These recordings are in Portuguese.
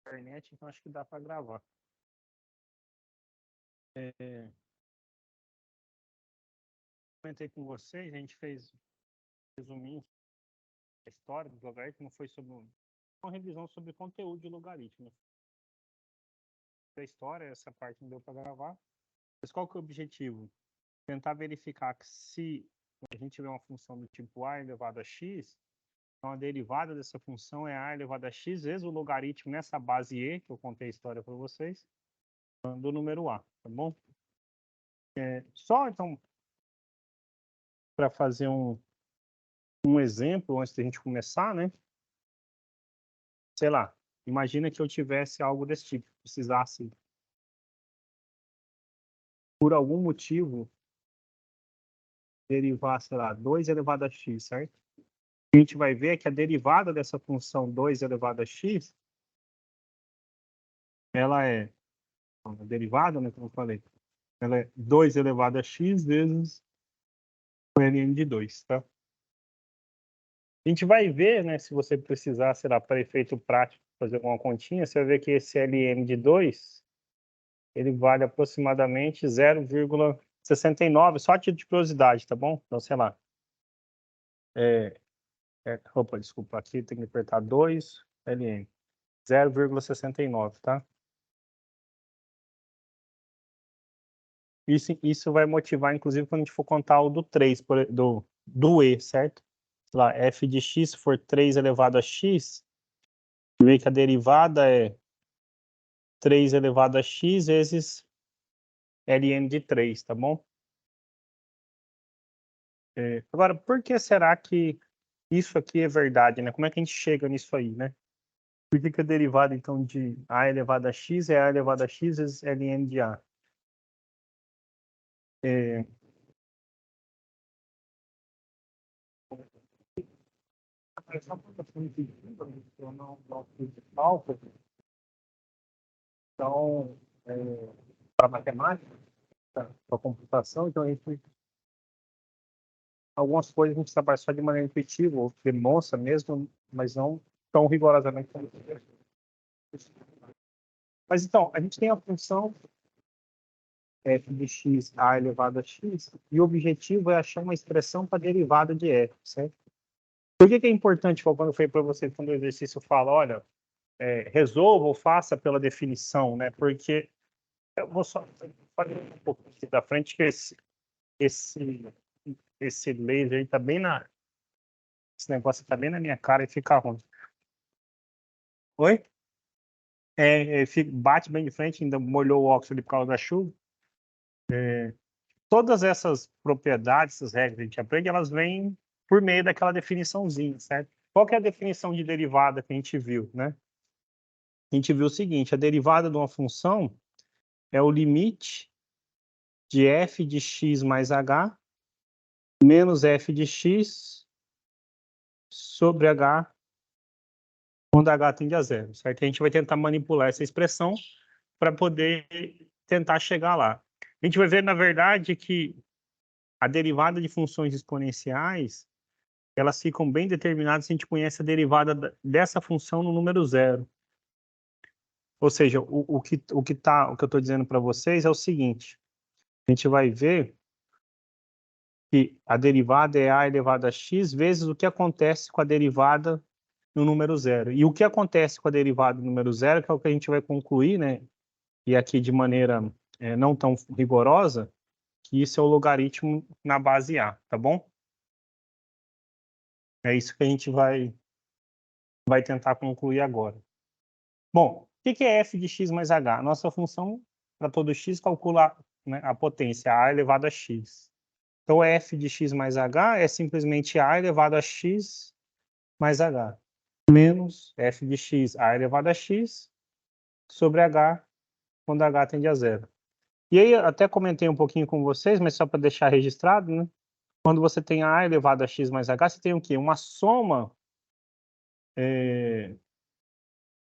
internet, então acho que dá para gravar. Comentei com vocês, a gente fez um resuminho da história do logaritmo, foi sobre uma revisão sobre conteúdo de logaritmo. Da história, essa parte não deu para gravar. Mas qual que é o objetivo? Tentar verificar que se a gente tiver uma função do tipo a elevado a x, então a derivada dessa função é a elevado a x vezes o logaritmo nessa base e, que eu contei a história para vocês, do número a, tá bom? Só, então, para fazer um exemplo antes da gente começar, né? Sei lá, imagina que eu tivesse algo desse tipo, precisasse, por algum motivo, derivar, sei lá, 2 elevado a x, certo? O que a gente vai ver é que a derivada dessa função 2 elevado a x, ela é, a derivada, né, como eu falei, ela é 2 elevado a x vezes o ln de 2, tá? A gente vai ver, né, se você precisar, sei lá, para efeito prático, fazer alguma continha, você vai ver que esse ln de 2, ele vale aproximadamente 0,69, só a título de curiosidade, tá bom? Então, sei lá. Opa, desculpa, aqui tem que apertar 2 ln, 0,69, tá? Isso vai motivar, inclusive, quando a gente for contar o do 3, do e, certo? Sei lá, f de x, se for 3 elevado a x, vê que a derivada é 3 elevado a x vezes ln de 3, tá bom? Agora, por que será que isso aqui é verdade, né? Como é que a gente chega nisso aí, né? Por que a derivada, então, de a elevado a x é a elevado a x vezes ln de a? Só porque eu fui pedindo, eu não fiz de cálculo, então, para matemática, para computação, então a gente, algumas coisas a gente trabalha só de maneira intuitiva, ou demonstra mesmo, mas não tão rigorosamente como mas então, a gente tem a função f de x a elevado a x, e o objetivo é achar uma expressão para derivada de f, certo? Por que é importante, quando eu falei para você, quando o exercício fala, olha, resolva ou faça pela definição, né? Porque eu vou só fazer um pouco aqui da frente, que esse laser aí tá bem esse negócio tá bem na minha cara e fica ruim. Oi? Bate bem de frente, ainda molhou o óxido ali por causa da chuva. Todas essas propriedades, essas regras que a gente aprende, elas vêm por meio daquela definiçãozinha, certo? Qual que é a definição de derivada que a gente viu, né? A gente viu o seguinte, a derivada de uma função é o limite de f de x mais h menos f de x sobre h quando h tende a zero, certo? A gente vai tentar manipular essa expressão para poder tentar chegar lá. A gente vai ver, na verdade, que a derivada de funções exponenciais, elas ficam bem determinadas se a gente conhece a derivada dessa função no número zero. Ou seja, o que eu estou dizendo para vocês é o seguinte, a gente vai ver que a derivada é a elevado a x vezes o que acontece com a derivada no número zero. E o que acontece com a derivada no número zero, que é o que a gente vai concluir, né? E aqui de maneira não tão rigorosa, que isso é o logaritmo na base A, tá bom? É isso que a gente vai tentar concluir agora. Bom, o que é f de x mais h? Nossa função, para todo x, calcula, né, a potência, a elevado a x. Então, f de x mais h é simplesmente a elevado a x mais h, menos f de x a elevado a x sobre h, quando h tende a zero. E aí, até comentei um pouquinho com vocês, mas só para deixar registrado, né? Quando você tem a elevado a x mais h, você tem o quê? Uma soma.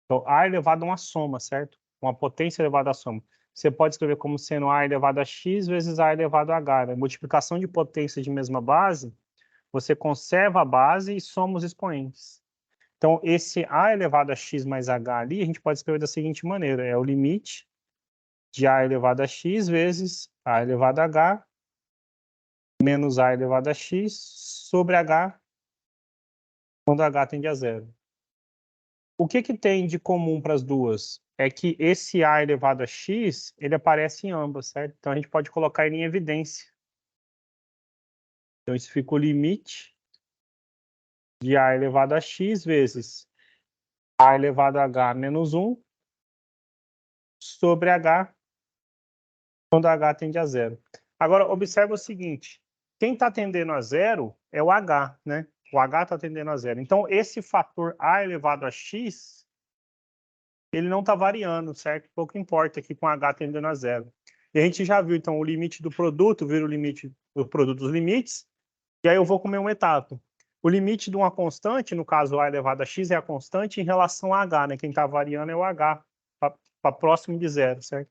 Então, a elevado a uma soma, certo? Uma potência elevada à soma. Você pode escrever como sendo a elevado a x vezes a elevado a h. Né? Multiplicação de potências de mesma base, você conserva a base e soma os expoentes. Então, esse a elevado a x mais h ali, a gente pode escrever da seguinte maneira. É o limite de a elevado a x vezes a elevado a h menos a elevado a x sobre h quando h tende a zero. O que tem de comum para as duas? É que esse a elevado a x, ele aparece em ambas, certo? Então, a gente pode colocar ele em evidência. Então, isso fica o limite de a elevado a x vezes a elevado a h menos 1 sobre h quando h tende a zero. Agora, observa o seguinte. Quem está tendendo a zero é o h, né? O h está tendendo a zero. Então, esse fator a elevado a x, ele não está variando, certo? Pouco importa aqui com h tendendo a zero. E a gente já viu, então, o limite do produto vira o limite do produto dos limites. E aí eu vou comer uma etapa. O limite de uma constante, no caso a elevado a x, é a constante em relação a h, né? Quem está variando é o h, para próximo de zero, certo?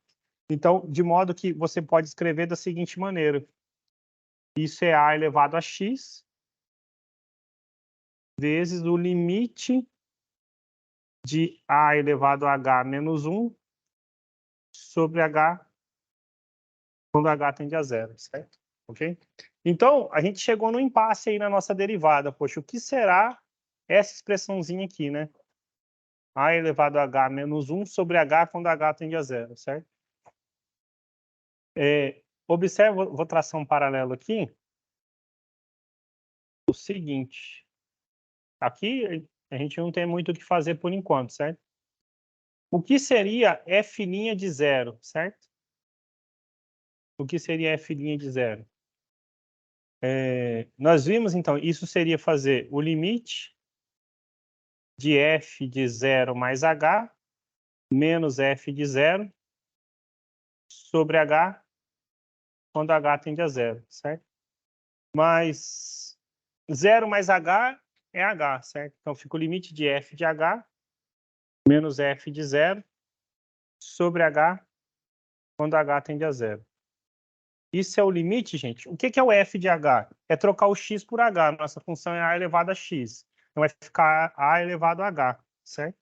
Então, de modo que você pode escrever da seguinte maneira. Isso é a elevado a x vezes o limite de a elevado a h menos 1 sobre h quando h tende a zero, certo? Ok? Então, a gente chegou no impasse aí na nossa derivada. Poxa, o que será essa expressãozinha aqui, né? A elevado a h menos 1 sobre h quando h tende a zero, certo? Observe, vou traçar um paralelo aqui. O seguinte. Aqui a gente não tem muito o que fazer por enquanto, certo? O que seria f' de zero, certo? O que seria f' de zero? Nós vimos, então, isso seria fazer o limite de f de zero mais h menos f de zero sobre h quando h tende a zero, certo? Mas 0 mais h é h, certo? Então, fica o limite de f de h menos f de zero sobre h quando h tende a zero. Isso é o limite, gente. O que é o f de h? É trocar o x por h. Nossa função é a elevado a x. Então, vai ficar a elevado a h, certo?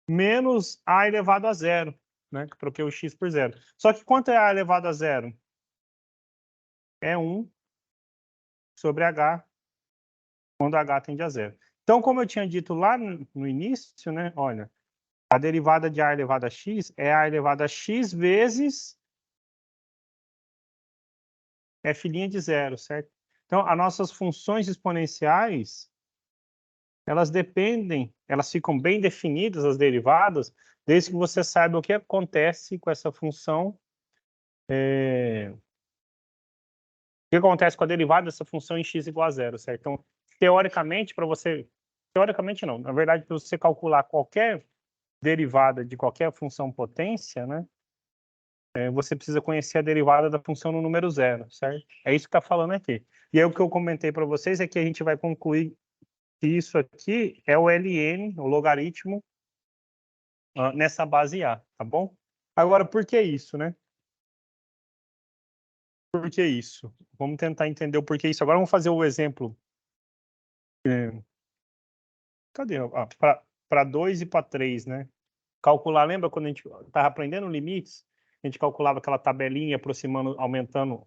Menos a elevado a zero, né? Que troquei o x por zero. Só que quanto é a elevado a zero? É 1 sobre h quando h tende a zero. Então, como eu tinha dito lá no início, né? Olha, a derivada de a elevado a x é a elevado a x vezes f' de zero, certo? Então, as nossas funções exponenciais, elas dependem, elas ficam bem definidas, as derivadas, desde que você saiba o que acontece com essa função, o que acontece com a derivada dessa função em x igual a zero, certo? Então, teoricamente, para você... Teoricamente não, na verdade, para você calcular qualquer derivada de qualquer função potência, né? Você precisa conhecer a derivada da função no número zero, certo? É isso que está falando aqui. E aí o que eu comentei para vocês é que a gente vai concluir que isso aqui é o ln, o logaritmo, nessa base A, tá bom? Agora, por que isso, né? Por que isso? Vamos tentar entender o porquê isso. Agora vamos fazer o exemplo. Cadê? Para 2 e para 3, né? Calcular, lembra quando a gente estava aprendendo limites? A gente calculava aquela tabelinha aproximando, aumentando,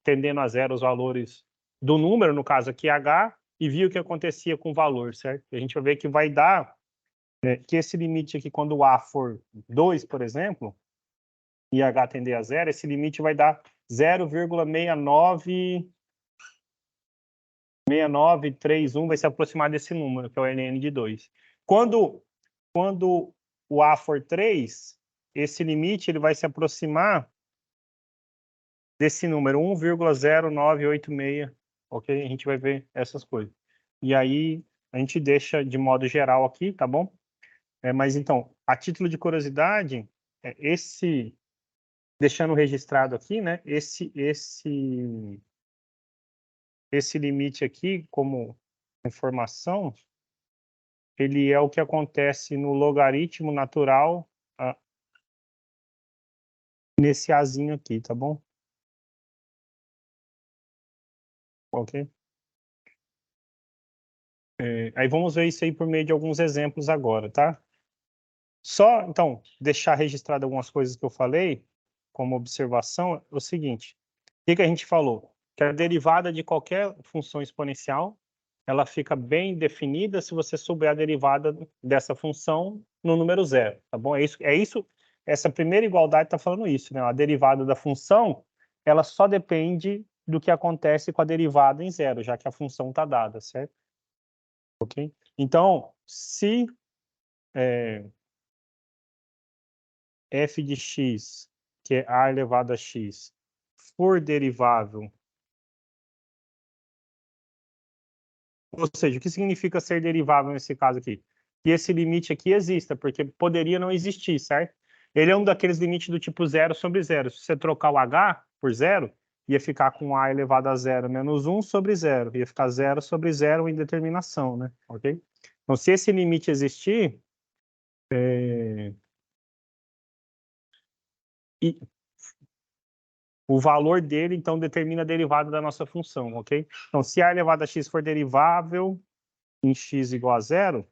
tendendo a zero os valores do número, no caso aqui h, e via o que acontecia com o valor, certo? A gente vai ver que vai dar que esse limite aqui, quando a for 2, por exemplo, e h tender a zero, esse limite vai dar 0,6931, vai se aproximar desse número, que é o ln de 2. Quando o a for 3, esse limite ele vai se aproximar desse número, 1,0986, ok? A gente vai ver essas coisas. E aí, a gente deixa de modo geral aqui, tá bom? Mas então, a título de curiosidade, deixando registrado aqui, né? Esse limite aqui, como informação, ele é o que acontece no logaritmo natural nesse azinho aqui, tá bom? Ok? Aí vamos ver isso aí por meio de alguns exemplos agora, tá? Só, então, deixar registrado algumas coisas que eu falei, como observação, é o seguinte. O que a gente falou? Que a derivada de qualquer função exponencial, ela fica bem definida se você souber a derivada dessa função no número zero, tá bom? Essa primeira igualdade está falando isso, né? A derivada da função, ela só depende do que acontece com a derivada em zero, já que a função está dada, certo? Ok? Então, se f de x, que é a elevado a x, for derivável, ou seja, o que significa ser derivável nesse caso aqui? Que esse limite aqui exista, porque poderia não existir, certo? Ele é um daqueles limites do tipo zero sobre zero. Se você trocar o h por zero, ia ficar com a elevado a zero menos 1 sobre zero. Ia ficar zero sobre zero em determinação, né? Ok? Então, se esse limite existir, e o valor dele, então, determina a derivada da nossa função, ok? Então, se a elevado a x for derivável em x igual a zero,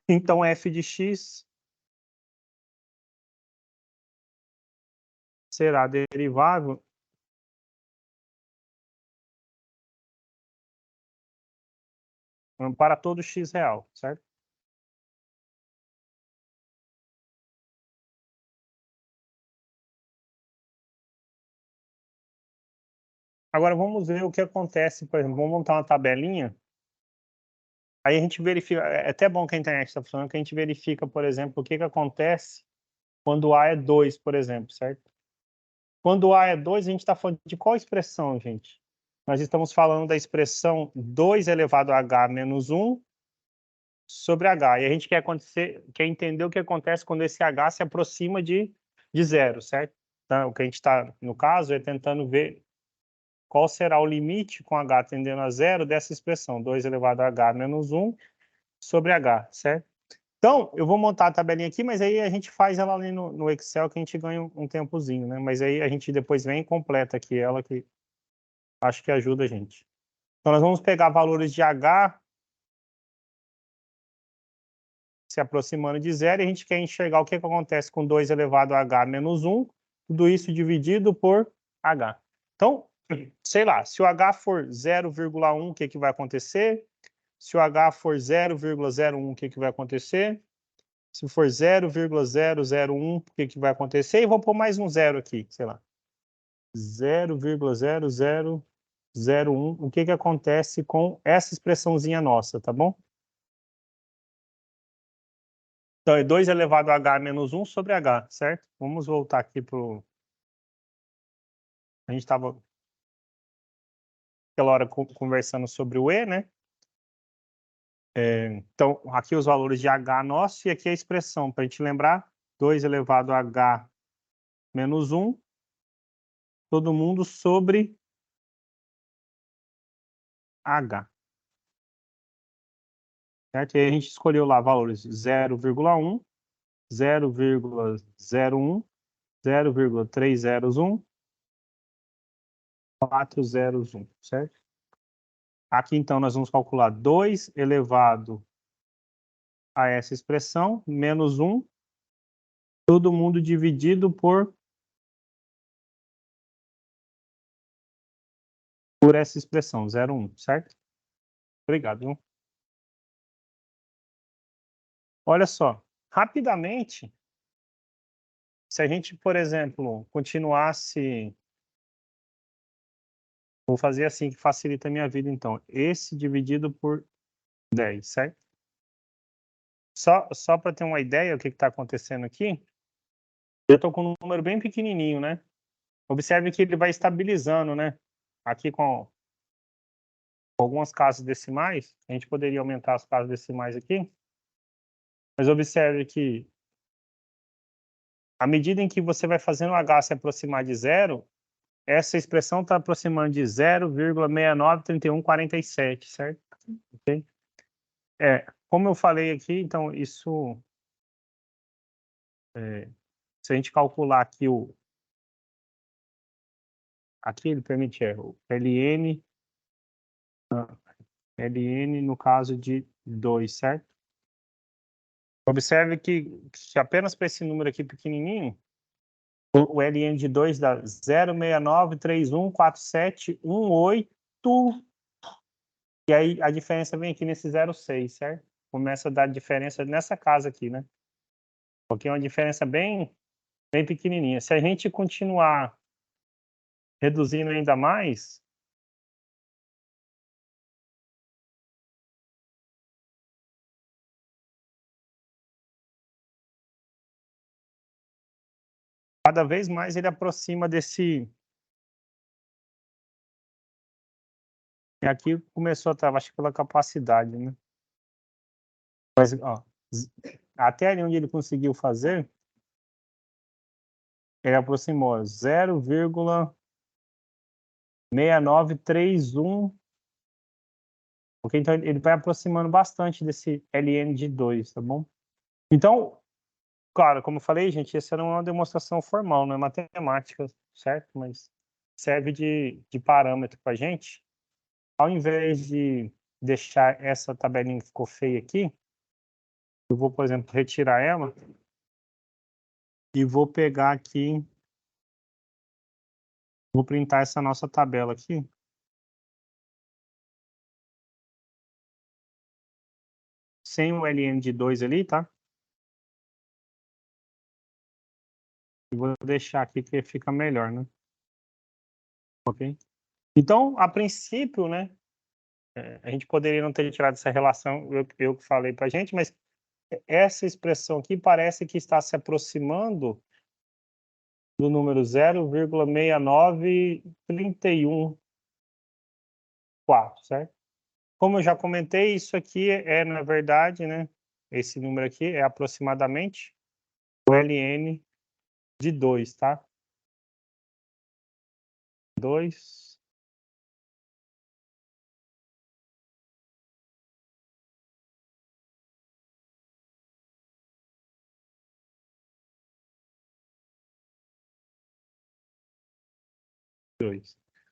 então f de x será derivável para todo x real, certo? Agora vamos ver o que acontece, por exemplo, vamos montar uma tabelinha, aí a gente verifica, é até bom que a internet está funcionando, que a gente verifica, por exemplo, o que acontece quando A é 2, por exemplo, certo? Quando A é 2, a gente está falando de qual expressão, gente? Nós estamos falando da expressão 2 elevado a h menos 1 sobre h. E a gente quer entender o que acontece quando esse h se aproxima de zero, certo? Então, o que a gente está, no caso, é tentando ver qual será o limite com h tendendo a zero dessa expressão, 2 elevado a h menos 1 sobre h, certo? Então, eu vou montar a tabelinha aqui, mas aí a gente faz ela ali no Excel, que a gente ganha um tempozinho, né? Mas aí a gente depois vem e completa aqui ela, que acho que ajuda a gente. Então, nós vamos pegar valores de h se aproximando de zero, e a gente quer enxergar o que acontece com 2 elevado a h menos 1, tudo isso dividido por h. Então, sei lá, se o h for 0,1, o que vai acontecer? Se o h for 0,01, o que vai acontecer? Se for 0,001, o que vai acontecer? E vou pôr mais um zero aqui, sei lá. 0,0001, o que acontece com essa expressãozinha nossa, tá bom? Então, é 2 elevado a h menos 1 sobre h, certo? Vamos voltar aqui para o... A gente estava aquela hora conversando sobre o e, né? Então, aqui os valores de h nosso e aqui a expressão, para a gente lembrar, 2 elevado a h menos 1, todo mundo sobre h. Certo? E aí a gente escolheu lá valores 0,1, 0,01, 0,301, 401, certo? Aqui, então, nós vamos calcular 2 elevado a essa expressão, menos 1, todo mundo dividido por essa expressão, 0,1, certo? Obrigado. Viu? Olha só, rapidamente, se a gente, por exemplo, continuasse... Vou fazer assim, que facilita a minha vida, então. Esse dividido por 10, certo? Só para ter uma ideia do que está acontecendo aqui, eu estou com um número bem pequenininho, né? Observe que ele vai estabilizando, né? Aqui com algumas casas decimais, a gente poderia aumentar as casas decimais aqui, mas observe que à medida em que você vai fazendo o h se aproximar de zero, essa expressão está aproximando de 0,693147, certo? Okay? Como eu falei aqui, então isso, se a gente calcular aqui aqui ele permite o ln, Ln no caso de 2, certo? Observe que apenas para esse número aqui pequenininho, o Ln de 2 dá 0,69314718, e aí a diferença vem aqui nesse 0,6, certo? Começa a dar diferença nessa casa aqui, né? Porque é uma diferença bem pequenininha. Se a gente continuar reduzindo ainda mais, cada vez mais ele aproxima desse... E aqui começou a travar, acho que pela capacidade, né? Mas, ó, até ali onde ele conseguiu fazer, ele aproximou 0,6931, porque então ele vai aproximando bastante desse Ln de 2, tá bom? Então, claro, como eu falei, gente, essa não é uma demonstração formal, não é matemática, certo? Mas serve de parâmetro para a gente. Ao invés de deixar essa tabelinha que ficou feia aqui, eu vou, por exemplo, retirar ela e vou pegar aqui, vou printar essa nossa tabela aqui. Sem o Ln de 2 ali, tá? E vou deixar aqui que fica melhor, né? Ok? Então, a princípio, né? A gente poderia não ter tirado essa relação, eu que falei pra gente, mas essa expressão aqui parece que está se aproximando do número 0,69314, certo? Como eu já comentei, isso aqui na verdade, né? Esse número aqui é aproximadamente o Ln de 2, tá? 2.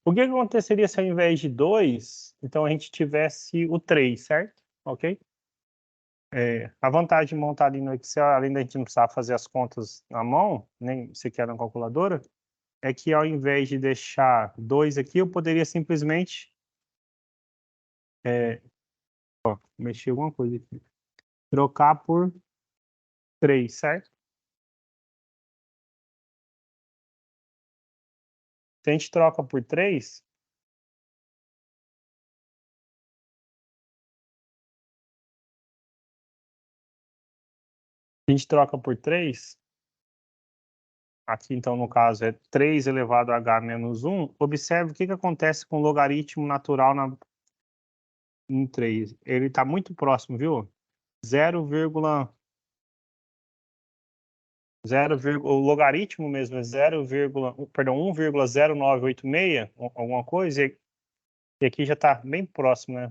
O que aconteceria se ao invés de 2, então a gente tivesse o 3, certo? Ok? A vantagem de montar ali no Excel, além da gente não precisar fazer as contas na mão, nem sequer na calculadora, é que ao invés de deixar 2 aqui, eu poderia simplesmente mexer alguma coisa aqui. Trocar por 3, certo? Se a gente troca por 3, a gente troca por 3, aqui então no caso é 3 elevado a h menos 1, observe o que acontece com o logaritmo natural em 3. Ele está muito próximo, viu? 0, o logaritmo mesmo é 1,0986, alguma coisa, e aqui já está bem próximo, né?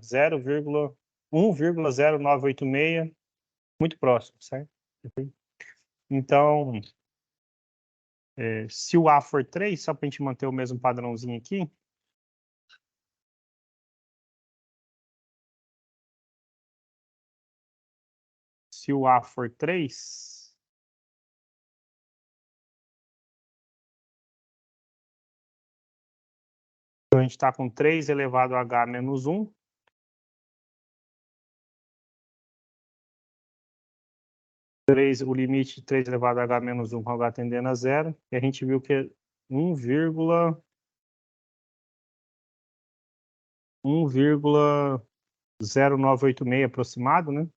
1,0986, muito próximo, certo? Então, se o A for 3, só para a gente manter o mesmo padrãozinho aqui, se o A for 3, então a gente está com 3 elevado a h menos 1, 3, o limite de 3 elevado a h menos 1 com h tendendo a 0, e a gente viu que é 1,0986 aproximado, né?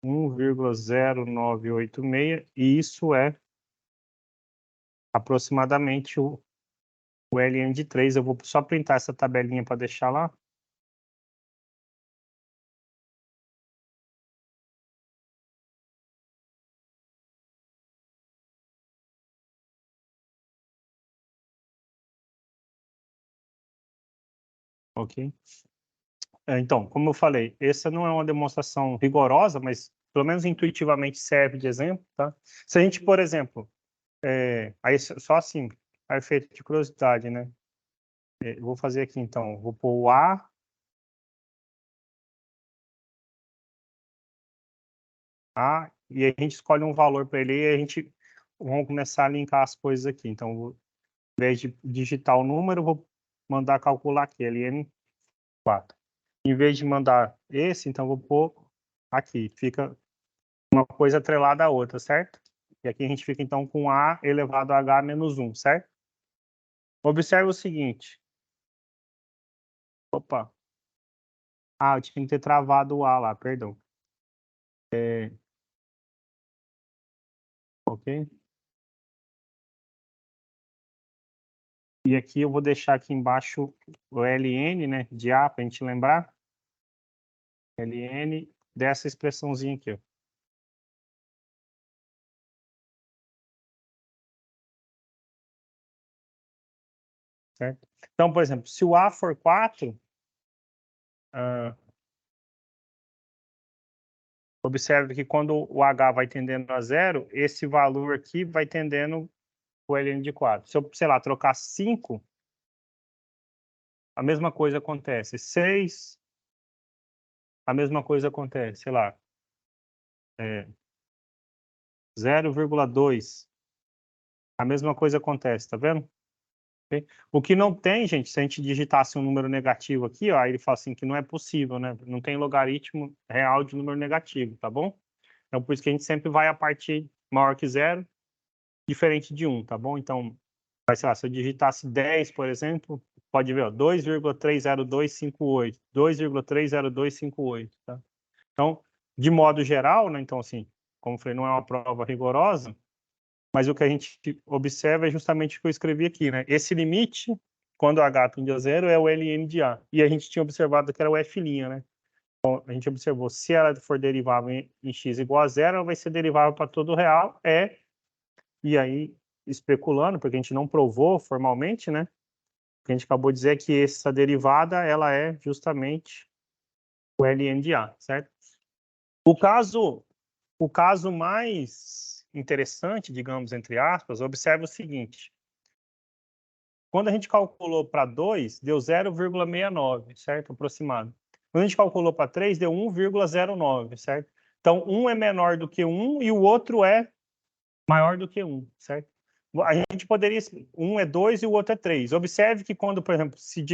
1,0986, e isso é aproximadamente o Ln de 3. Eu vou só printar essa tabelinha para deixar lá. Ok? Então, como eu falei, essa não é uma demonstração rigorosa, mas pelo menos intuitivamente serve de exemplo, tá? Se a gente, por exemplo, aí só assim, a efeito de curiosidade, né? Eu vou fazer aqui então, vou pôr o A A, e a gente escolhe um valor para ele e a gente vamos começar a linkar as coisas aqui. Então, ao invés de digitar o número, eu vou mandar calcular aqui, LN4. Em vez de mandar esse, então, eu vou pôr aqui. Fica uma coisa atrelada à outra, certo? E aqui a gente fica, então, com A elevado a H menos 1, certo? Observe o seguinte. Opa. Ah, eu tinha que ter travado o A lá, perdão. Ok? E aqui eu vou deixar aqui embaixo o ln, né, de A, para a gente lembrar. ln dessa expressãozinha aqui, ó. Certo? Então, por exemplo, se o A for 4, observe que quando o H vai tendendo a 0, esse valor aqui vai tendendo o ln de 4. Se eu, sei lá, trocar 5, a mesma coisa acontece. 6, a mesma coisa acontece, sei lá, 0,2, a mesma coisa acontece, tá vendo? Okay? O que não tem, gente, se a gente digitasse um número negativo aqui, ó, aí ele fala assim que não é possível, né? Não tem logaritmo real de número negativo, tá bom? Então, por isso que a gente sempre vai a partir maior que 0, diferente de 1, tá bom? Então, vai, sei lá, se eu digitasse 10, por exemplo, pode ver, ó, 2,30258, 2,30258, tá? Então, de modo geral, né? Então, assim, como eu falei, não é uma prova rigorosa, mas o que a gente observa é justamente o que eu escrevi aqui, né? Esse limite, quando H tende a 0, é o ln de A. E a gente tinha observado que era o f', né? Então, a gente observou, se ela for derivável em x igual a 0, ela vai ser derivável para todo real, e aí, especulando, porque a gente não provou formalmente, né? O que a gente acabou de dizer é que essa derivada, ela é justamente o ln de A, certo? O caso mais interessante, digamos, entre aspas, observa o seguinte. Quando a gente calculou para 2, deu 0,69, certo? Aproximado. Quando a gente calculou para 3, deu 1,09, certo? Então, um é menor do que 1 e o outro é maior do que 1, certo? A gente poderia... Um é 2 e o outro é 3. Observe que quando, por exemplo, se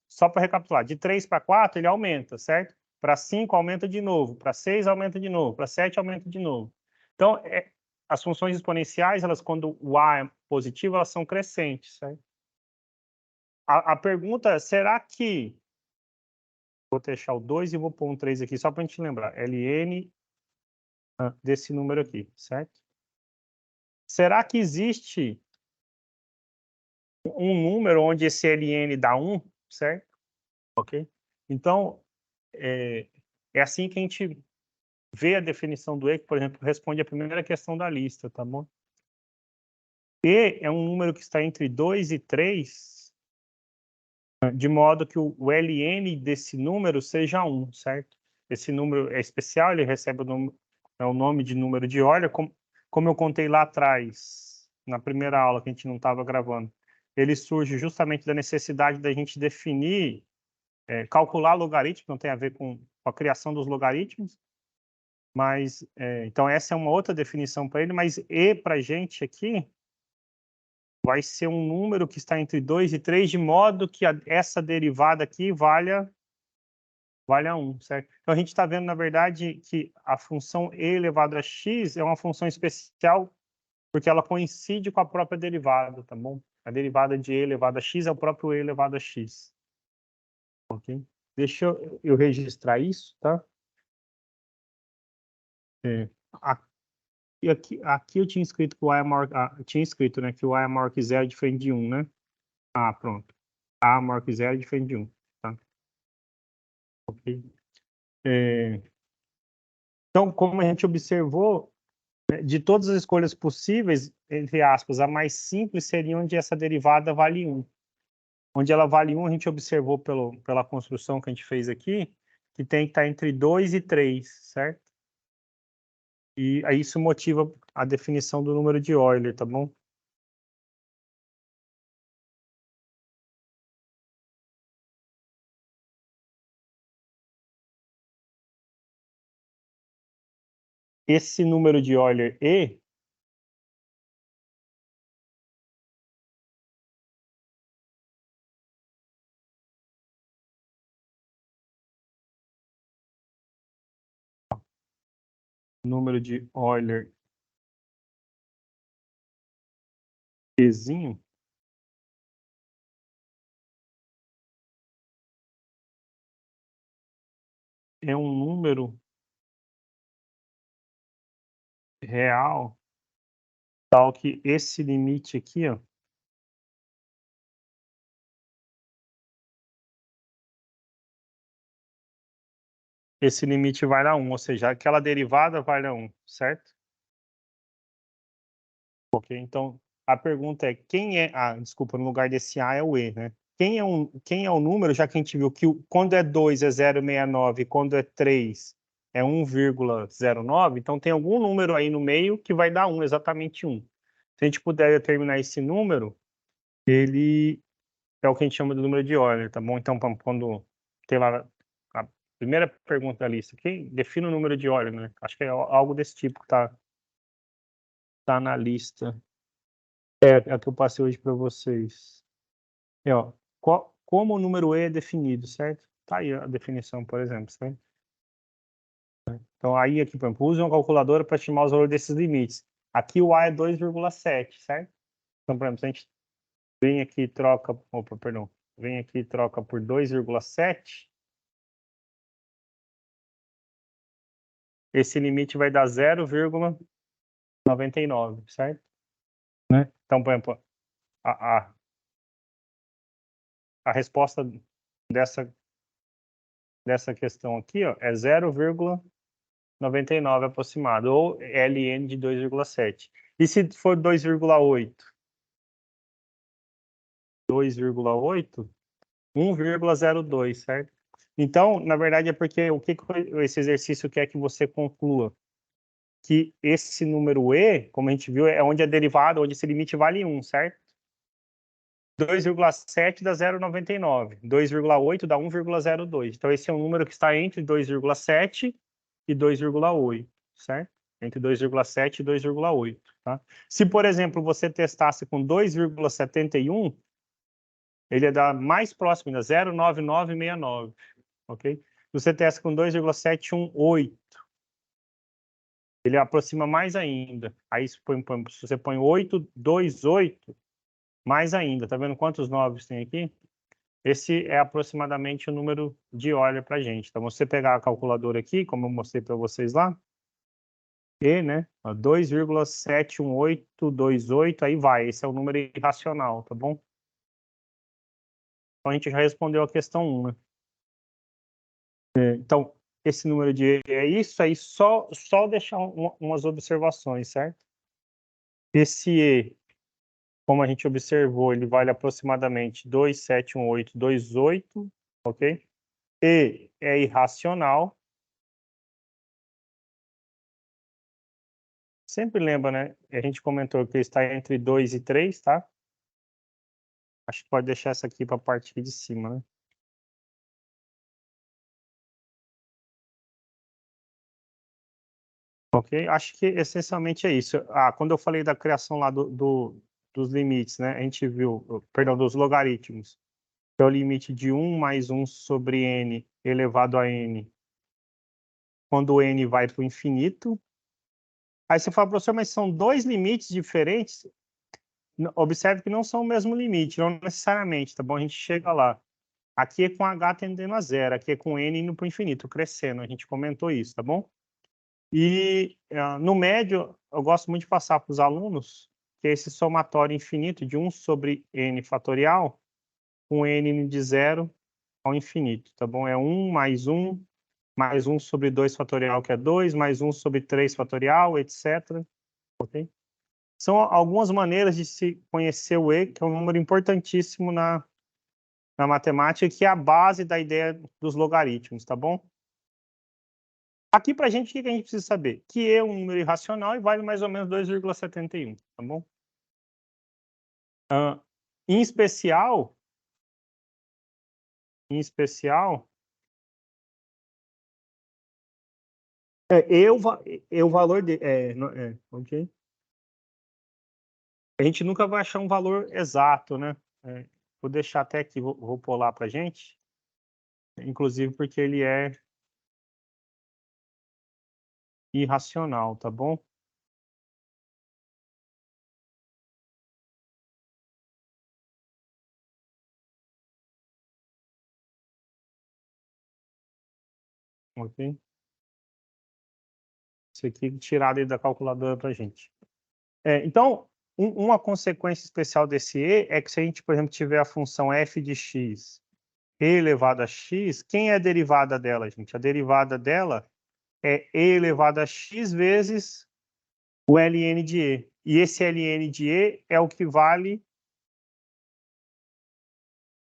só para recapitular, de 3 para 4, ele aumenta, certo? Para 5 aumenta de novo, para 6 aumenta de novo, para 7 aumenta de novo. Então, as funções exponenciais, elas, quando o A é positivo, elas são crescentes, certo? A pergunta é, será que... Vou deixar o 2 e vou pôr um 3 aqui, só para a gente lembrar. ln desse número aqui, certo? Será que existe um número onde esse ln dá 1, certo? Ok? Então, é assim que a gente vê a definição do E, que, por exemplo, responde a primeira questão da lista, tá bom? E é um número que está entre 2 e 3, de modo que o ln desse número seja 1, certo? Esse número é especial, ele recebe o nome de número de Euler, como eu contei lá atrás, na primeira aula que a gente não estava gravando. Ele surge justamente da necessidade da gente definir, calcular logaritmos, não tem a ver com a criação dos logaritmos, mas, então essa é uma outra definição para ele, mas E para a gente aqui vai ser um número que está entre 2 e 3, de modo que essa derivada aqui valha 1, certo? Então a gente está vendo, na verdade, que a função e elevado a x é uma função especial porque ela coincide com a própria derivada, tá bom? A derivada de e elevado a x é o próprio e elevado a x. Ok? Deixa eu registrar isso, tá? É, aqui eu tinha escrito que o A é maior, tinha escrito, né, que o A é maior que 0 é diferente de 1, né? Ah, pronto. A maior que 0 é diferente de 1, tá? Ok. Então, como a gente observou, né, de todas as escolhas possíveis, entre aspas, a mais simples seria onde essa derivada vale 1. Onde ela vale 1, a gente observou pela construção que a gente fez aqui, que tem que estar entre 2 e 3, certo? E aí isso motiva a definição do número de Euler, tá bom? esse número de Euler E número de Euler Ezinho é um número real tal que esse limite aqui, ó, esse limite vale a 1, ou seja, aquela derivada vale a 1, certo? Ok, então a pergunta é quem é... Ah, desculpa, no lugar desse A é o E, né? Quem é o número, já que a gente viu que quando é 2 é 0,69, quando é 3 é 1,09, então tem algum número aí no meio que vai dar 1, exatamente 1. Se a gente puder determinar esse número, ele é o que a gente chama de número de Euler, tá bom? Então, quando tem lá a primeira pergunta da lista, quem define o número de Euler, né? Acho que é algo desse tipo que tá na lista. É a que eu passei hoje para vocês. É, ó, como o número E é definido, certo? Tá aí a definição, por exemplo, certo? Então, aí aqui, por exemplo, use uma calculadora para estimar os valores desses limites. Aqui o A é 2,7, certo? Então, por exemplo, se a gente vem aqui e troca... Opa, perdão. Vem aqui e troca por 2,7, esse limite vai dar 0,99, certo? Né? Então, por exemplo, a, a resposta dessa questão aqui, ó, é 0,99 aproximado, ou ln de 2,7. E se for 2,8? 2,8? 1,02, certo? Então, na verdade, é porque o que esse exercício quer que você conclua? Que esse número E, como a gente viu, é onde a derivada, onde esse limite vale 1, certo? 2,7 dá 0,99. 2,8 dá 1,02. Então, esse é um número que está entre 2,7 e 2,8, certo? Entre 2,7 e 2,8, tá? Se, por exemplo, você testasse com 2,71, ele ia dar mais próximo ainda, 0,9969, ok? Se você testa com 2,718, ele aproxima mais ainda. Aí, se você põe 828, mais ainda. Tá vendo quantos 9 tem aqui? Esse é aproximadamente o número de Euler para a gente. Então, você pegar a calculadora aqui, como eu mostrei para vocês lá, e, né, 2,71828, aí vai. Esse é o número irracional, tá bom? Então, a gente já respondeu a questão 1, né? Então, esse número de E é isso, aí só deixar umas observações, certo? Esse E, como a gente observou, ele vale aproximadamente 2,71828, ok? E é irracional. Sempre lembra, né? A gente comentou que está entre 2 e 3, tá? Acho que pode deixar essa aqui para a parte aqui de cima, né? Ok? Acho que essencialmente é isso. Ah, quando eu falei da criação lá dos limites, né? A gente viu, perdão, dos logaritmos. Que é o limite de 1 mais 1 sobre n elevado a n, quando o n vai para o infinito. Aí você fala, professor, mas são dois limites diferentes? Observe que não são o mesmo limite, não necessariamente, tá bom? A gente chega lá. Aqui é com h tendendo a zero, aqui é com n indo para o infinito, crescendo. A gente comentou isso, tá bom? E no médio, eu gosto muito de passar para os alunos que é esse somatório infinito de 1 sobre n fatorial, com n indo de zero ao infinito, tá bom? É 1 mais 1 sobre 2 fatorial, que é 2, mais 1 sobre 3 fatorial, etc. Ok? São algumas maneiras de se conhecer o E, que é um número importantíssimo na matemática, que é a base da ideia dos logaritmos, tá bom? Aqui para a gente, o que a gente precisa saber? Que E é um número irracional e vale mais ou menos 2,71, tá bom? Em especial, O valor de... ok. A gente nunca vai achar um valor exato, né? Vou deixar até aqui, vou pular para a gente. Inclusive porque ele é irracional, tá bom? Ok? Isso aqui tirado aí da calculadora para a gente. Então, uma consequência especial desse E é que se a gente, por exemplo, tiver a função f de x e elevado a x, quem é a derivada dela, gente? A derivada dela é e elevado a x vezes o ln de e. E esse ln de e é o que vale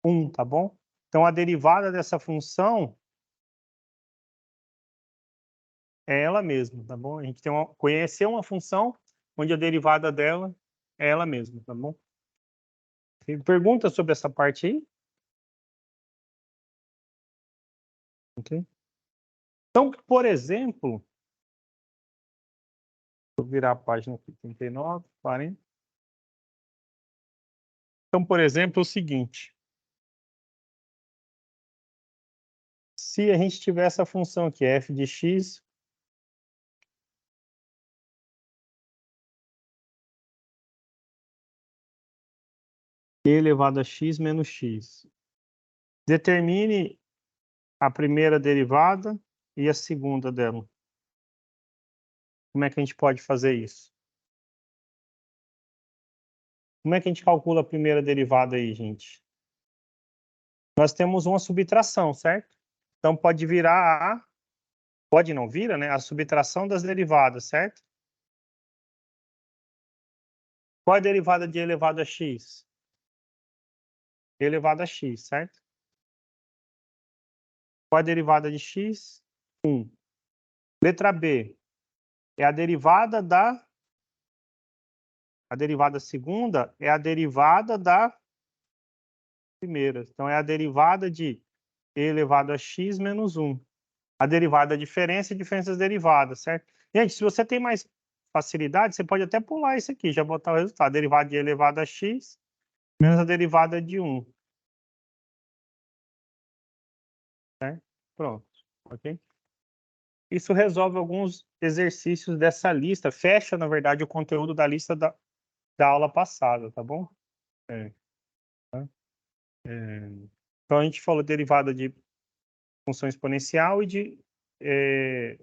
1, tá bom? Então, a derivada dessa função é ela mesma, tá bom? A gente tem conhecer uma função onde a derivada dela é ela mesma, tá bom? Tem perguntas sobre essa parte aí? Ok? Então, por exemplo, vou virar a página aqui, 39, 40. Então, por exemplo, é o seguinte. Se a gente tiver essa função aqui, f de x e elevado a x menos x. Determine a primeira derivada e a segunda dela. Como é que a gente pode fazer isso? Como é que a gente calcula a primeira derivada aí, gente? Nós temos uma subtração, certo? Então pode virar a... Pode não vira, né? A subtração das derivadas, certo? Qual é a derivada de elevado a x? Elevado a x, certo? Qual é a derivada de x? 1. Letra B. É a derivada da... A derivada segunda é a derivada da primeira. Então, é a derivada de e elevado a x menos 1. A derivada da diferença e a diferença das derivadas, certo? Gente, se você tem mais facilidade, você pode até pular isso aqui, já botar o resultado. Derivada de e elevado a x menos a derivada de 1. Certo? Pronto. Ok? Isso resolve alguns exercícios dessa lista. Fecha, na verdade, o conteúdo da lista da aula passada, tá bom? Tá? Então, a gente falou derivada de função exponencial e de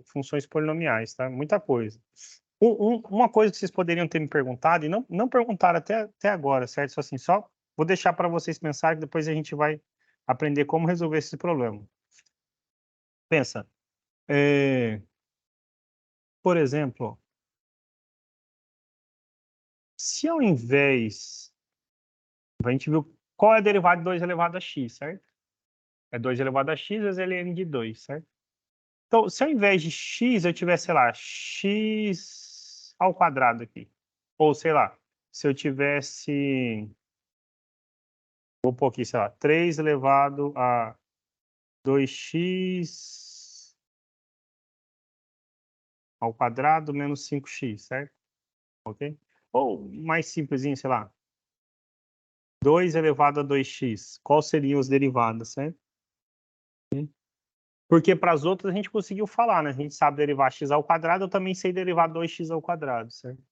funções polinomiais, tá? Muita coisa. Uma coisa que vocês poderiam ter me perguntado, e não perguntaram até agora, certo? Só vou deixar para vocês pensarem, depois a gente vai aprender como resolver esse problema. Pensa, por exemplo, se ao invés... A gente viu qual é a derivada de 2 elevado a x, certo? É 2 elevado a x vezes ln de 2, certo? Então, se ao invés de x eu tivesse, sei lá, x ao quadrado aqui. Ou, sei lá, se eu tivesse... Vou pôr aqui, sei lá, 3 elevado a 2x ao quadrado menos 5x, certo? Ok? Ou mais simplesinho, sei lá, 2 elevado a 2x. Quais seriam as derivadas, certo? Porque para as outras a gente conseguiu falar, né? A gente sabe derivar x ao quadrado, eu também sei derivar 2x ao quadrado, certo?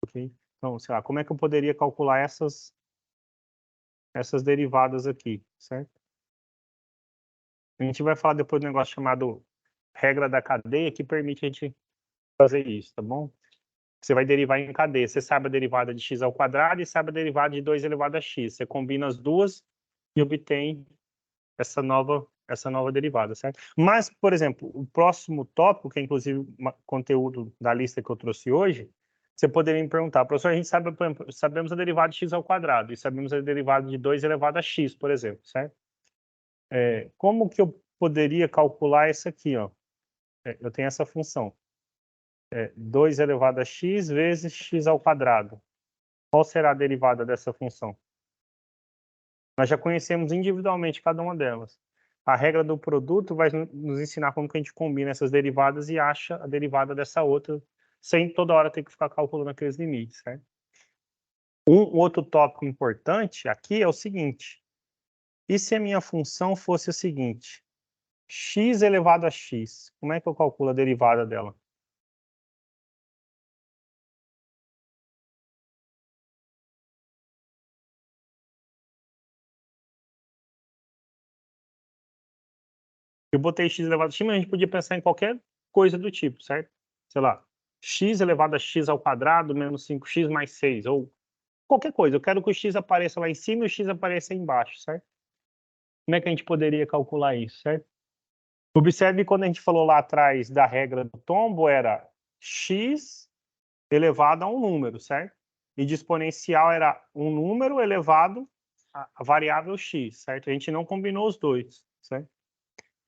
Ok? Então, sei lá, como é que eu poderia calcular essas derivadas aqui, certo? A gente vai falar depois do negócio chamado regra da cadeia, que permite a gente fazer isso, tá bom? Você vai derivar em cadeia. Você sabe a derivada de x ao quadrado e sabe a derivada de 2 elevado a x. Você combina as duas e obtém essa nova derivada, certo? Mas, por exemplo, o próximo tópico, que é inclusive conteúdo da lista que eu trouxe hoje, você poderia me perguntar, professor, a gente sabe, por exemplo, sabemos a derivada de x ao quadrado e sabemos a derivada de 2 elevado a x, por exemplo, certo? Como que eu poderia calcular isso aqui, ó? Eu tenho essa função. 2 elevado a x vezes x ao quadrado. Qual será a derivada dessa função? Nós já conhecemos individualmente cada uma delas. A regra do produto vai nos ensinar como que a gente combina essas derivadas e acha a derivada dessa outra, sem toda hora ter que ficar calculando aqueles limites, certo? Um outro tópico importante aqui é o seguinte: e se a minha função fosse a seguinte, x elevado a x, como é que eu calculo a derivada dela? Eu botei x elevado a x, mas a gente podia pensar em qualquer coisa do tipo, certo? Sei lá, x elevado a x ao quadrado menos 5x mais 6, ou qualquer coisa. Eu quero que o x apareça lá em cima e o x apareça aí embaixo, certo? Como é que a gente poderia calcular isso, certo? Observe quando a gente falou lá atrás da regra do tombo, era x elevado a um número, certo? E de exponencial era um número elevado a variável x, certo? A gente não combinou os dois, certo?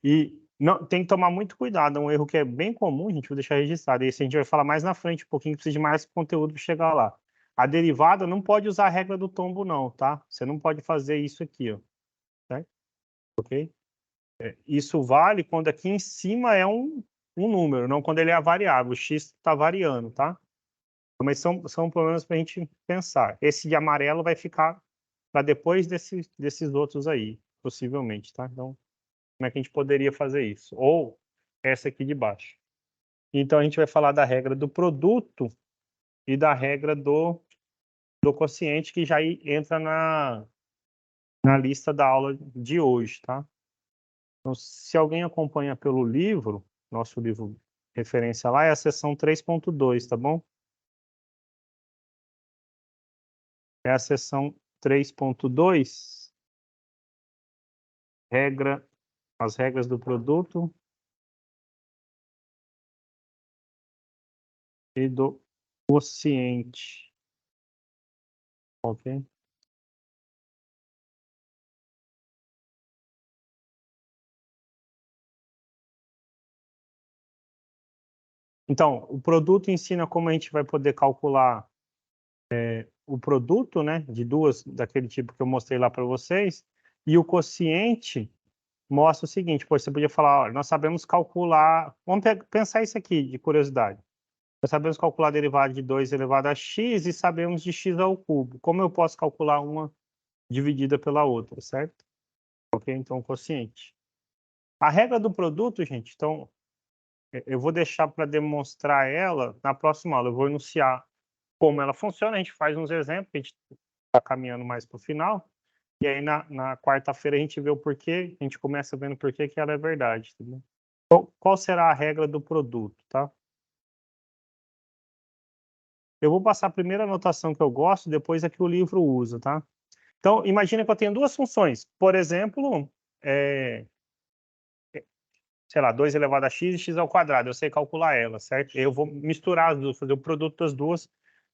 E não, tem que tomar muito cuidado, é um erro que é bem comum, gente, vou deixar registrado. Esse a gente vai falar mais na frente, um pouquinho, precisa de mais conteúdo para chegar lá. A derivada não pode usar a regra do tombo, não, tá? Você não pode fazer isso aqui, ó, certo? Ok? Isso vale quando aqui em cima é um número, não quando ele é a variável. O x está variando, tá? Mas são problemas para a gente pensar. Esse de amarelo vai ficar para depois desses outros aí, possivelmente, tá? Então, como é que a gente poderia fazer isso? Ou essa aqui de baixo. Então, a gente vai falar da regra do produto e da regra do quociente, que já entra na lista da aula de hoje, tá? Então, se alguém acompanha pelo livro, nosso livro referência lá é a seção 3.2, tá bom? É a seção 3.2, as regras do produto e do quociente, ok? Então, o produto ensina como a gente vai poder calcular o produto, né, de duas, daquele tipo que eu mostrei lá para vocês, e o quociente mostra o seguinte, pô, você podia falar, olha, nós sabemos calcular, vamos pensar isso aqui, de curiosidade. Nós sabemos calcular a derivada de 2 elevado a x e sabemos de x ao cubo. Como eu posso calcular uma dividida pela outra, certo? Ok? Então, quociente. A regra do produto, gente, então, eu vou deixar para demonstrar ela na próxima aula. Eu vou enunciar como ela funciona, a gente faz uns exemplos, a gente está caminhando mais para o final, e aí na quarta-feira a gente vê o porquê, a gente começa vendo por que ela é verdade. Tá bom? Qual será a regra do produto, tá? Eu vou passar a primeira anotação que eu gosto, depois é que o livro usa, tá? Então, imagina que eu tenho duas funções. Por exemplo, sei lá, 2 elevado a x e x ao quadrado. Eu sei calcular ela, certo? Eu vou misturar as duas, fazer o produto das duas.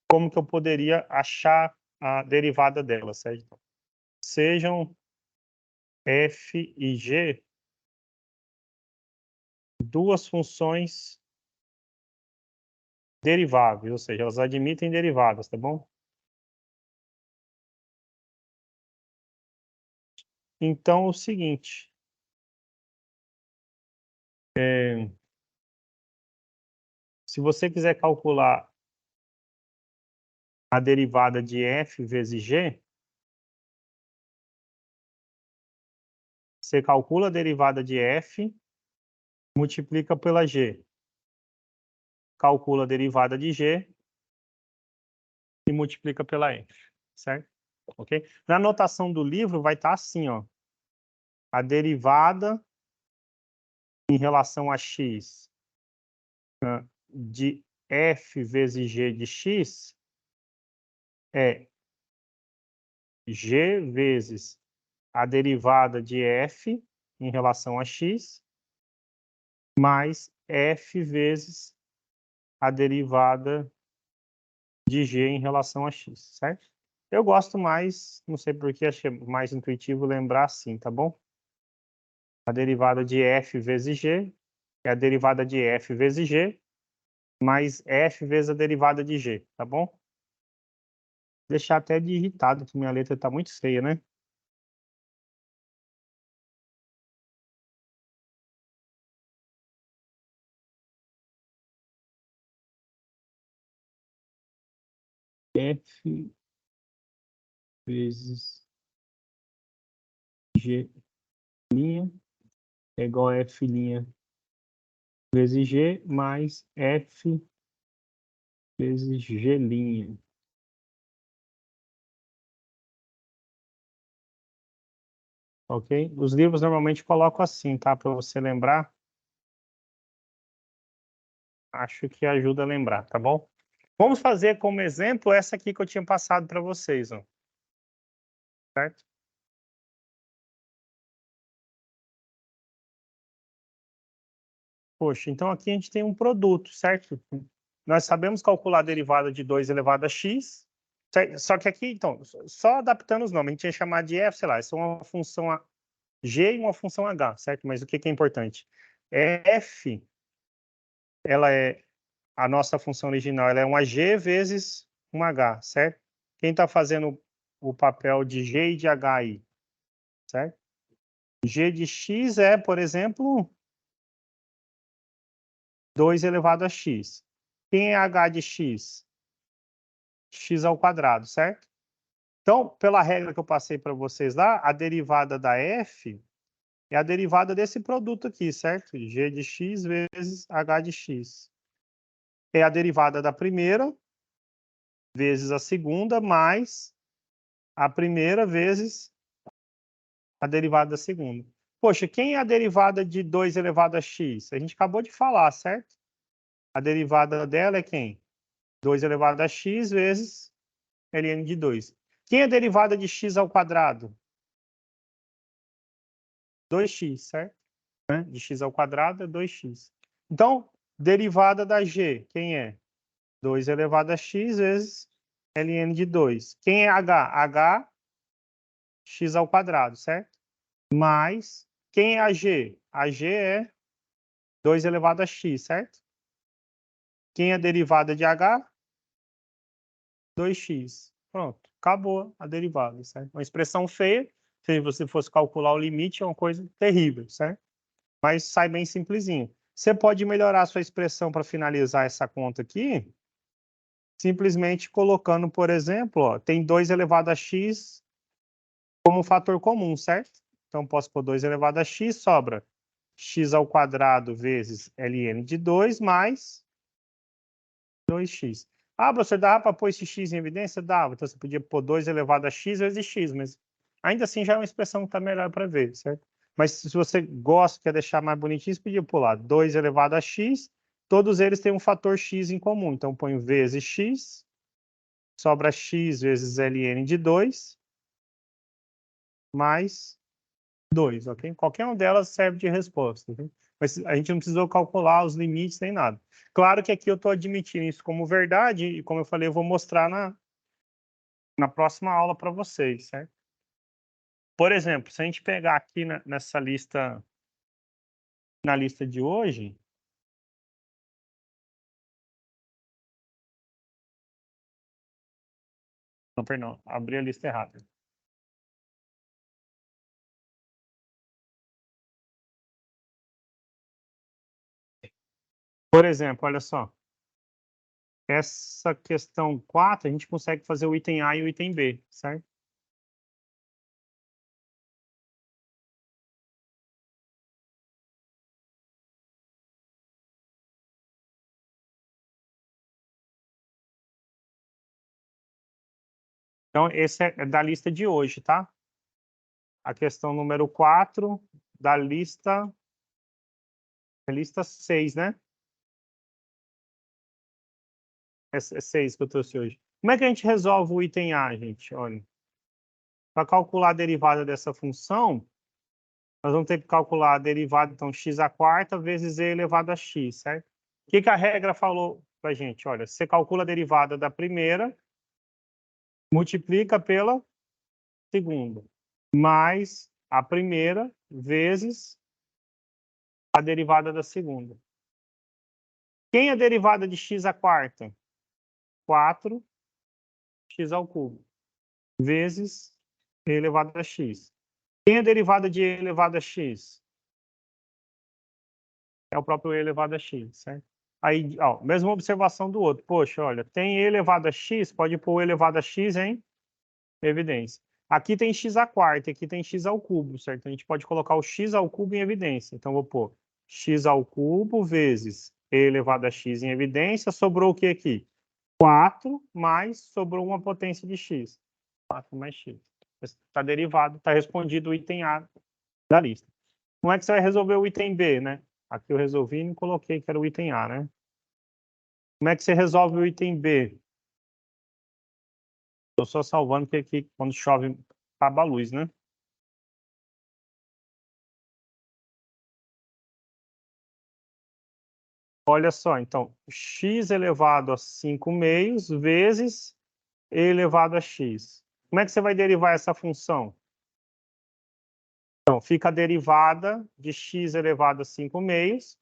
Como que eu poderia achar a derivada dela, certo? Sejam f e g duas funções deriváveis, ou seja, elas admitem derivadas, tá bom? Então, é o seguinte, se você quiser calcular a derivada de f vezes g, você calcula a derivada de f, multiplica pela g. Calcula a derivada de g e multiplica pela f, certo? Ok? Na anotação do livro vai estar assim, ó. A derivada em relação a x de f vezes g de x é g vezes a derivada de f em relação a x mais f vezes a derivada de g em relação a x, certo? Eu gosto mais, não sei por que, achei mais intuitivo lembrar assim, tá bom? A derivada de f vezes g é a derivada de f vezes g mais f vezes a derivada de g, tá bom? Vou deixar até digitado, que minha letra está muito feia, né? F vezes G' é igual a F' vezes G mais F vezes G'. Ok? Os livros normalmente colocam assim, tá? Para você lembrar. Acho que ajuda a lembrar, tá bom? Vamos fazer como exemplo essa aqui que eu tinha passado para vocês, ó. Certo? Poxa, então aqui a gente tem um produto, certo? Nós sabemos calcular a derivada de 2 elevado a x, certo? Só que aqui, então, só adaptando os nomes, a gente ia chamar de f, sei lá, isso é uma função g e uma função h, certo? Mas o que é importante? F, ela é a nossa função original, ela é uma g vezes uma h, certo? Quem está fazendo o papel de g e de h aí, certo? G de x é, por exemplo, 2 elevado a x. Quem é h de x? X ao quadrado, certo? Então, pela regra que eu passei para vocês lá, a derivada da f é a derivada desse produto aqui, certo? G de x vezes h de x. É a derivada da primeira vezes a segunda mais a primeira vezes a derivada da segunda. Poxa, quem é a derivada de 2 elevado a x? A gente acabou de falar, certo? A derivada dela é quem? 2 elevado a x vezes ln de 2. Quem é a derivada de x ao quadrado? 2x, certo? De x ao quadrado é 2x. Então, derivada da g, quem é? 2 elevado a x vezes ln de 2. Quem é h? h, x ao quadrado, certo? Mais, quem é a g? A g é 2 elevado a x, certo? Quem é a derivada de h? 2x. Pronto, acabou a derivada, certo? Uma expressão feia, se você fosse calcular o limite, é uma coisa terrível, certo? Mas sai bem simplesinho. Você pode melhorar a sua expressão para finalizar essa conta aqui, simplesmente colocando, por exemplo, ó, tem 2 elevado a x como um fator comum, certo? Então, posso pôr 2 elevado a x, sobra x ao quadrado vezes ln de 2 mais 2x. Ah, professor, dava para pôr esse x em evidência? Dava. Então, você podia pôr 2 elevado a x vezes x, mas ainda assim já é uma expressão que está melhor para ver, certo? Mas se você gosta, quer deixar mais bonitinho, você podia pular 2 elevado a x, todos eles têm um fator x em comum. Então, põe vezes x, sobra x vezes ln de 2, mais 2, ok? Qualquer uma delas serve de resposta, ok? Mas a gente não precisou calcular os limites nem nada. Claro que aqui eu estou admitindo isso como verdade, e como eu falei, eu vou mostrar na próxima aula para vocês, certo? Por exemplo, se a gente pegar aqui nessa lista, na lista de hoje, não, perdão, abri a lista errada. Por exemplo, olha só, essa questão 4, a gente consegue fazer o item A e o item B, certo? Então, esse é da lista de hoje, tá? A questão número 4 da lista, lista 6, né? É 6 que eu trouxe hoje. Como é que a gente resolve o item A, gente? Olha, para calcular a derivada dessa função, nós vamos ter que calcular a derivada, então, x à quarta vezes e elevado a x, certo? O que a regra falou para a gente? Olha, você calcula a derivada da primeira, multiplica pela segunda, mais a primeira vezes a derivada da segunda. Quem é a derivada de x à quarta? 4x ao cubo, vezes e elevado a x. Quem é a derivada de e elevado a x? É o próprio e elevado a x, certo? Aí, ó, mesma observação do outro. Poxa, olha, tem e elevado a x, pode pôr o elevado a x em evidência. Aqui tem x à quarta, aqui tem x ao cubo, certo? A gente pode colocar o x ao cubo em evidência. Então, vou pôr x ao cubo vezes e elevado a x em evidência. Sobrou o que aqui? 4, mais sobrou uma potência de x. 4 mais x. Está derivado, está respondido o item A da lista. Como é que você vai resolver o item B, né? Aqui eu resolvi e não coloquei que era o item A, né? Como é que você resolve o item B? Estou só salvando que aqui, quando chove, acaba a luz, né? Olha só, então, x elevado a 5 meios vezes e elevado a x. Como é que você vai derivar essa função? Então, fica a derivada de x elevado a 5 meios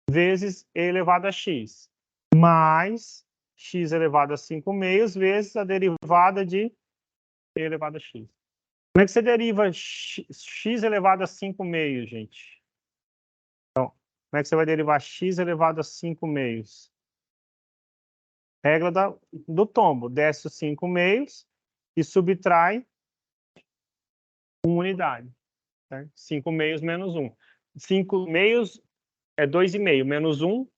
vezes e elevado a x, mais x elevado a 5 meios vezes a derivada de e elevado a x. Como é que você deriva x elevado a 5 meios, gente? Então, como é que você vai derivar x elevado a 5 meios? Regra do tombo. Desce os 5 meios e subtrai 1 unidade. Certo? 5 meios menos 1. 5 meios é 2,5. Menos 1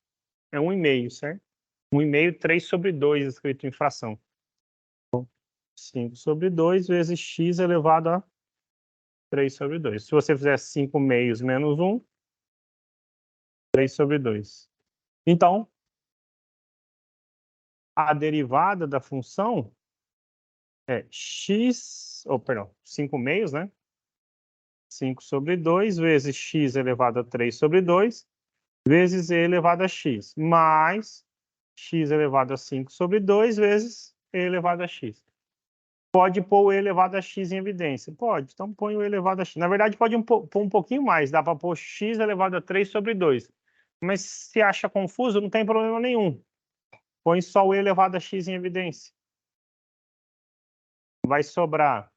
é 1,5, certo? 1,5, 3 sobre 2, escrito em fração. 5 sobre 2 vezes x elevado a 3 sobre 2. Se você fizer 5 meios menos 1, 3 sobre 2. Então, a derivada da função é x, perdão, 5 meios, né? 5 sobre 2 vezes x elevado a 3 sobre 2 vezes e elevado a x, mais x elevado a 5 sobre 2 vezes e elevado a x. Pode pôr o e elevado a x em evidência? Pode, então põe o elevado a x. Na verdade, pode pôr um pouquinho mais, dá para pôr x elevado a 3 sobre 2. Mas se acha confuso, não tem problema nenhum. Põe só o e elevado a x em evidência. Vai sobrar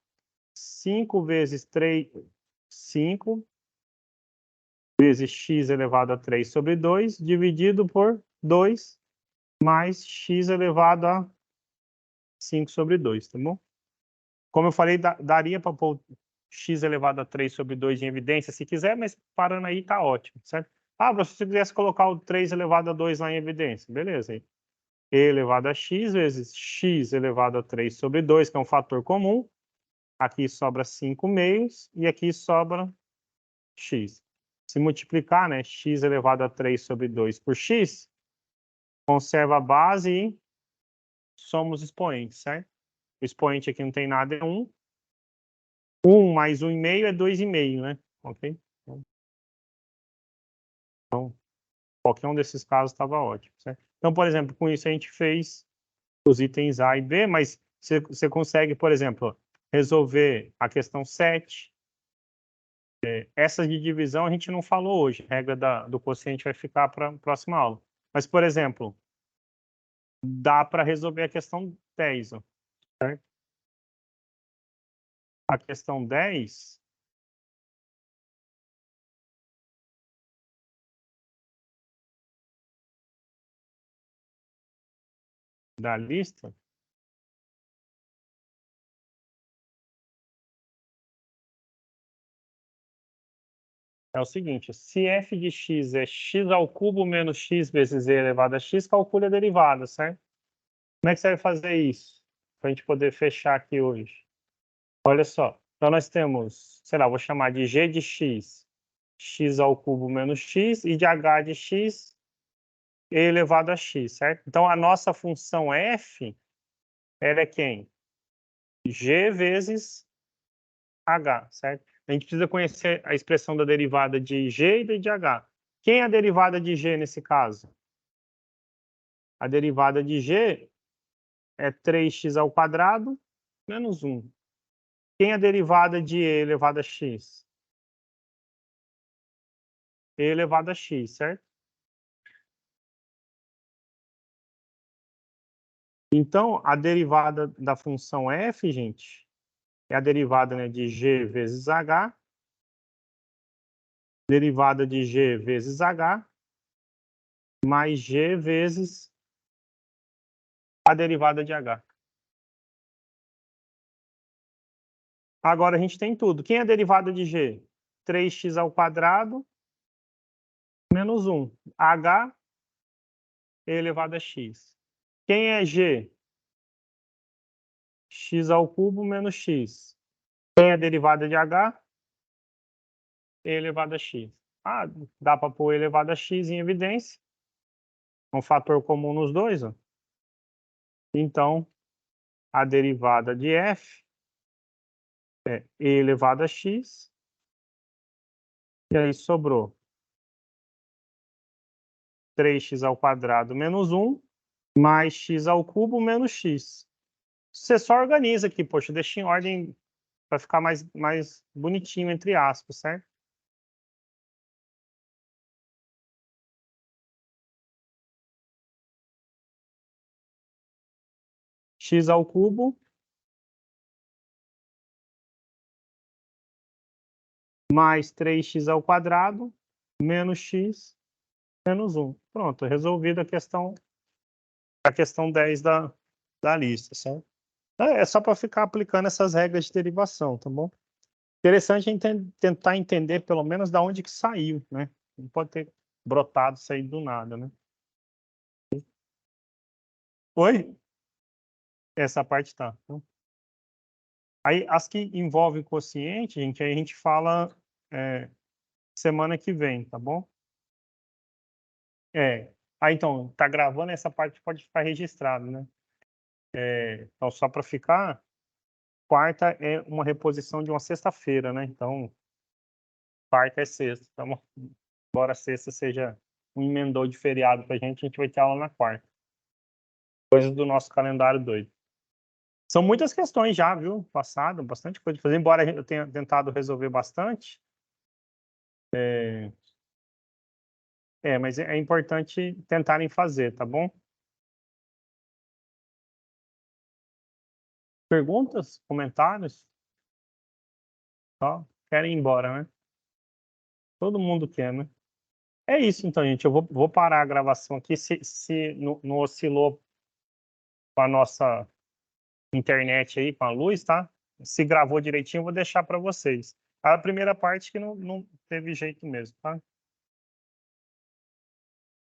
5 vezes 3, 5 vezes x elevado a 3 sobre 2, dividido por 2, mais x elevado a 5 sobre 2, tá bom? Como eu falei, daria para pôr x elevado a 3 sobre 2 em evidência, se quiser, mas parando aí tá ótimo, certo? Ah, se você quisesse colocar o 3 elevado a 2 lá em evidência, beleza. E elevado a x vezes x elevado a 3 sobre 2, que é um fator comum. Aqui sobra 5 meios e aqui sobra x. Se multiplicar, né, x elevado a 3 sobre 2 por x, conserva a base e somos expoentes, certo? O expoente aqui não tem nada, é 1. 1 mais 1,5 é 2,5, né? Ok? Então, qualquer um desses casos estava ótimo, certo? Então, por exemplo, com isso a gente fez os itens A e B, mas você consegue, por exemplo, resolver a questão 7. Essa de divisão a gente não falou hoje, a regra do quociente vai ficar para a próxima aula. Mas, por exemplo, dá para resolver a questão 10, ó, certo? A questão 10 da lista é o seguinte: se f de x é x ao cubo menos x vezes e elevado a x, calcule a derivada, certo? Como é que você vai fazer isso? Para a gente poder fechar aqui hoje. Olha só, então nós temos, sei lá, vou chamar de g de x, x ao cubo menos x, e de h de x, e elevado a x, certo? Então a nossa função f, ela é quem? G vezes h, certo? A gente precisa conhecer a expressão da derivada de g e de h. Quem é a derivada de g nesse caso? A derivada de g é 3x ao quadrado menos 1. Quem é a derivada de e elevado a x? E elevado a x, certo? Então, a derivada da função f, gente, é a derivada, né, de g vezes h, derivada de g vezes h, mais G vezes a derivada de H. Agora a gente tem tudo. Quem é a derivada de G? 3x ao quadrado menos 1. H elevado a x. Quem é G? X ao cubo menos x. Quem é a derivada de H? E elevado a x. Ah, dá para pôr elevado a x em evidência. Um fator comum nos dois. Ó. Então, a derivada de f é e elevado a x. E aí sobrou 3x ao quadrado menos 1, mais x ao cubo menos x. Você só organiza aqui, poxa, deixa em ordem para ficar mais bonitinho, entre aspas, certo? X ao cubo mais 3x ao quadrado menos x menos 1. Pronto, resolvida a questão 10 da lista, certo? É só para ficar aplicando essas regras de derivação, tá bom? Interessante tentar entender pelo menos da onde que saiu, né? Não pode ter brotado, saído do nada, né? Oi? Essa parte tá. Aí, as que envolvem quociente, gente, aí a gente fala semana que vem, tá bom? Então, tá gravando, essa parte pode ficar registrado, né? Então, só para ficar, quarta é uma reposição de uma sexta-feira, né? Então, quarta é sexta, tá bom? Embora sexta seja um emendou de feriado pra gente, a gente vai ter aula na quarta. Coisas do nosso calendário doido. São muitas questões já, viu? Passado, bastante coisa de fazer, embora eu tenha tentado resolver bastante. Mas é importante tentarem fazer, tá bom? Perguntas? Comentários? Ó, querem ir embora, né? Todo mundo quer, né? É isso, então, gente. Eu vou parar a gravação aqui. Se não oscilou com a nossa internet aí, com a luz, tá? Se gravou direitinho, eu vou deixar para vocês. A primeira parte que não teve jeito mesmo, tá?